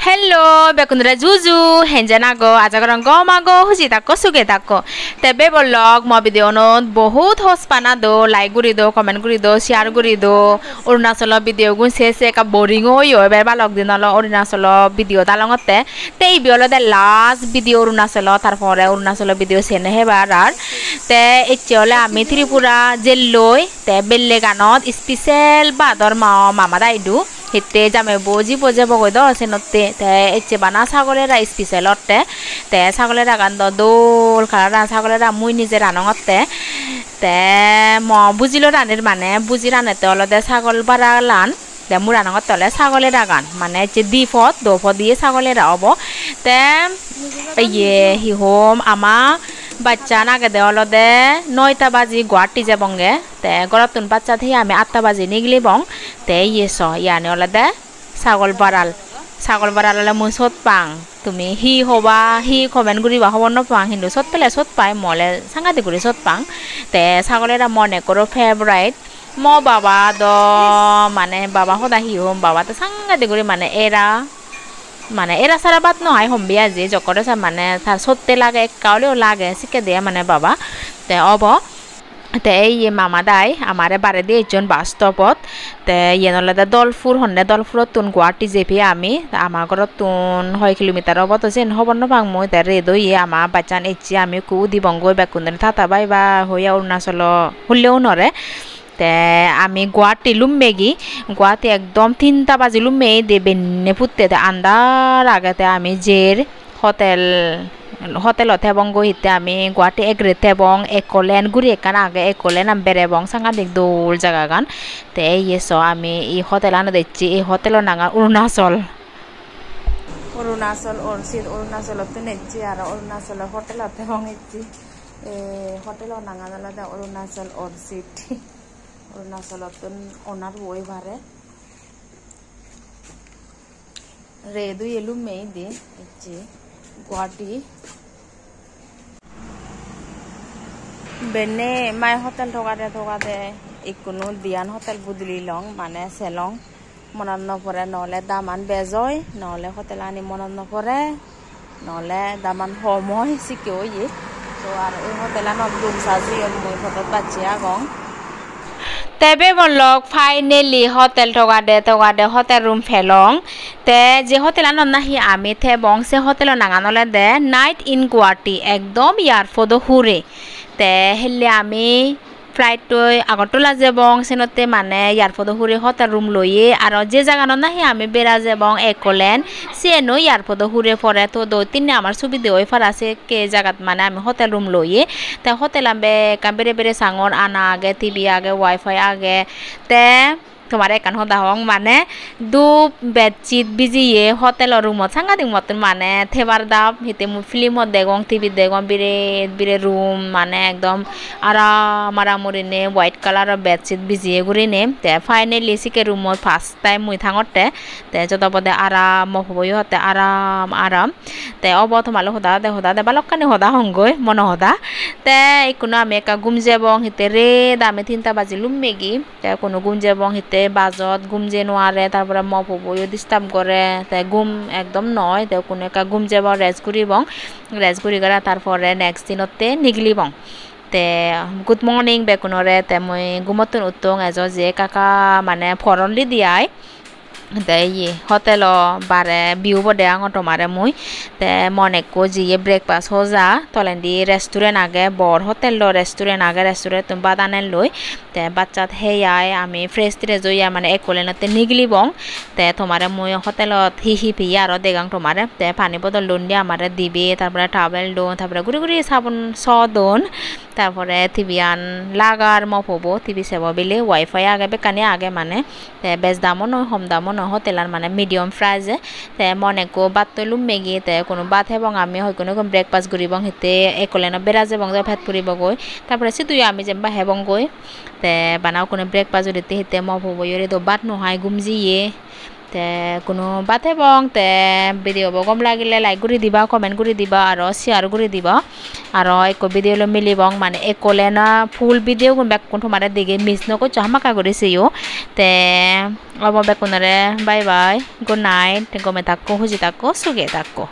Hello, bekundra juju, henjanago, ajagarang gomago, hujitako sugetako. Tebe bolog mo video not বহুত হোস পানাদো like গুরি দো comment গুরি দো share গুরি দো Arunachal video গুন শেষে কা বোরিং হইও এবার বালক দিন হলো অরুণাচল ভিডিও তালঙতে তে এই ভিডিও দে লাস্ট ভিডিও অরুণাচল তারপরে অরুণাচল ভিডিও সেনে হেবার আর তে এচ্ছে হলে আমি ত্রিপুরা জেল লই তে বেল্লে গানত স্পেশাল বাদর মামা দাইদু হিতে জামে বজি বজে বগৈ দ সেনতে তে এচ্ছে বানা ছাগলেরা স্পেশাল অটে তে ছাগলেরা গান দোল খারা ছাগলেরা মুই নিজে রানঙতে তে ম বুজিলো রানের মানে বুজি রানেতে অলদে ছাগল বারা লান তে মুই রানঙত তলে ছাগলেরা গান মানে এচ্ছে দিফত দফত দিয়ে ছাগলেরা হব তে ইয়ে হি হোম আমা বাচ্চা নাগে দে অলদে 9টা বাজি গুয়াহাটি যাবঙ্গে তে গরতুন বাচ্চা থেকে আমি 8টা বাজি নিগলি বং তে ইয়েস ইয়ানে অলদে ছাগল বারাল হলে মুই সত পাং তুমি হি হবা হি কমেন্ট গুরিবা হব নপাং কিন্তু সত পেলে সত পাই মলে সাংঘাতিক গুরি সত পাং তে ছাগলেরা মনে করো ফেভারাইট ম বাবা দ মানে বাবা সদা হি হোম বাবা তো সাংঘাতিক গুরি মানে এরা সারা বাত নয় হম্বিয়া যে জকরে মানে তার সত্যি লাগে কাউলেও লাগে শিখে দিয়ে মানে বাবা তে অব তে এই মামা দাই আমারে বারে দিয়ে একজন বাস্তবত তে ইয়ে নলে দলফুর হন্নে দলফুরত তুন গুয়াহাটি যেপি আমি আমার ঘরত তুন 6 কিলোমিটার অবত যেন হব নপাং মই তে রেদো ইয়ে আমার বাচ্চান ইচ্ছি আমি কু দিবঙ্গ বেকুন্দন থাতা বাই বা হইয়া অরুণাচল হলেও নরে তে আমি গুয়াহাটি লুম্বেগি গুয়াহাটি একদম 3টা বাজি লুম্বে দে বেন্নে ফুটতে আন্দার আগেতে আমি জের হোটেলত এবং গহিতে আমি গুয়াহাটি এগ্রেতে এবং একলেন গুড়ি একান আগে একলেন আমি বেড়ে এবং সাংঘাতিক দৌড় জায়গা গান তে ইয়েস আমি এই হোটেল আনো দিচ্ছি এই হোটেলের নাঙ্গা অরুণাচল অরুণাচলত নেচ্ছি আর অরুণাচলের হোটেলত এবং এসছি হোটেলের নাঙ্গা আলাদা অরুণাচল অরসিট অরুণাচলত ওনার বই ভারে রেদু এলু মেই দি এসছি গুয়াহাটি বেনে মাই হোটেল থকাতে ইকুনো দিয়ান হোটেল বুদলি লং মানে সেলং মনত নপরে নহলে দামান বেজয় নহলে হোটেল আনি মনত নপরে নহলে দামান সময় শিকেও ইয়ে তো আর এই হোটেল আনত রুম সাজি মই ফটোত বাচ্চি আগং তেবে বলক ফাইনালি হোটেল থকাতে হোটেল রুম ফেলং তে যে হোটেল আনত নাহি আমি থে বং সে হোটেল নাঙানলে দে নাইট ইন গুয়াহাটি একদম ইয়ার ফদো হুরে তে হেলে আমি ফ্লাইট আগরতলা যাবং সেনতে মানে ইয়ার ফদো হুরে হোটেল রুম লইয়ে আর যে জায়গানো নাহি আমি বেড়া যাবং একলেন সেনো ইয়ার ফদো হুরে পরে তো 2-3 আমার সুবিধে ওই ফার আছে কে জায়গাত মানে আমি হোটেল রুম লইয়ে তে হোটেল আমি বেড়ে সাঙর আনা আগে টিভি আগে ওয়াইফাই আগে তে তোমার একান হদা হং মানে দু বেডশিট বিজিয়ে হোটেলের রুমত সাংঘাতিক মতন মানে থেবার দাপ হিতে মু ফিল্মত দেখং টিভি দেখং বিরে রুম মানে একদম আরামরিনে হোয়াইট কালারের বেডশিট বিজিয়ে ঘুরিনে তে ফাইনালি সিকে রুমত ফার্স্ট টাইম মুই থাঙতে তে যত পদে আরাম হবই হতে আরাম তে অব তোমালো হদা দে বালকানি হদা হংগই মন হদা তে কোনো আমি একা গুম যাবং হিতে রে দামে 3টা বাজি লুমেগি তে কোনো গুম যাবং হিতে বাজত গুম যে নোৱাৰে তারপরে মপ বইও ডিস্টার্ব করে তে গুম একদম নয় তে কোনো একা গুম যাব রেস্ট করি গড়া তারপরে নেক্সট দিনতে নিগলিবং তে গুড মর্নিং বেকুনরে তে মই গুমতন উত্তং এজ যে কাকা মানে ফরনলি দিয়াই তে হোটেল বারে বিউ বদে আঙ তোমারে মুই তে মনেকো জিয়ে ব্রেকফাস্ট হজা তলেন্দি রেস্টুরেন্ট আগে বর হোটেল রেস্টুরেন্ট তুমি বাদানেল লই তে বাচ্চাত হেয়াই আমি ফ্রেশ তিরে জইয়া মানে একলেনতে নিগলিবং তে তোমারে মুই হোটেলত হি পি আর দেগাং তোমারে তে পানি বদল লোন দিয়ে আমারে দিবি তারপরে টাওয়েল দোন তারপরে গুড়ি সাবুন দোন তারপরে টিভিয়ান লাগার মফবো টিভি সেব বিলে ওয়াইফাই আগে বেকানি আগে মানে তে বেশ দামও নয় হম দামও নয় হোটেলার মানে মিডিয়াম ফ্রাইজে তে মনেকো বাত তৈলুম মেগি তে কোনো বাত হেবং আমি হয় কোনো ব্রেকফাস্ট করিবং হিতে একলেন বেড়া যাবং যা ভাত করিব গই তারপরে সিতুই আমি যেমবা হেবং গই তে বানাও কোনো ব্রেকফাস্ট দিতে হিতে মফবো ইরে তো বাত নহাই গুমজিয়ে তে কোনো বাতে বং তে ভিডিও বগম লাগিলে লাইক করে দিবা কমেন্ট করে দিবা আর শেয়ার করে দিবা আর এক ভিডিও লো মিলি বং মানে একলে না ফুল ভিডিও কোন ব্যাক কোন তোমারে দিকে মিস নকো চাহমাকা করেছিও তে অব বেকুনরে বাই বাই গুড নাইট গমে থাকো হুজি থাকো সুগে থাকো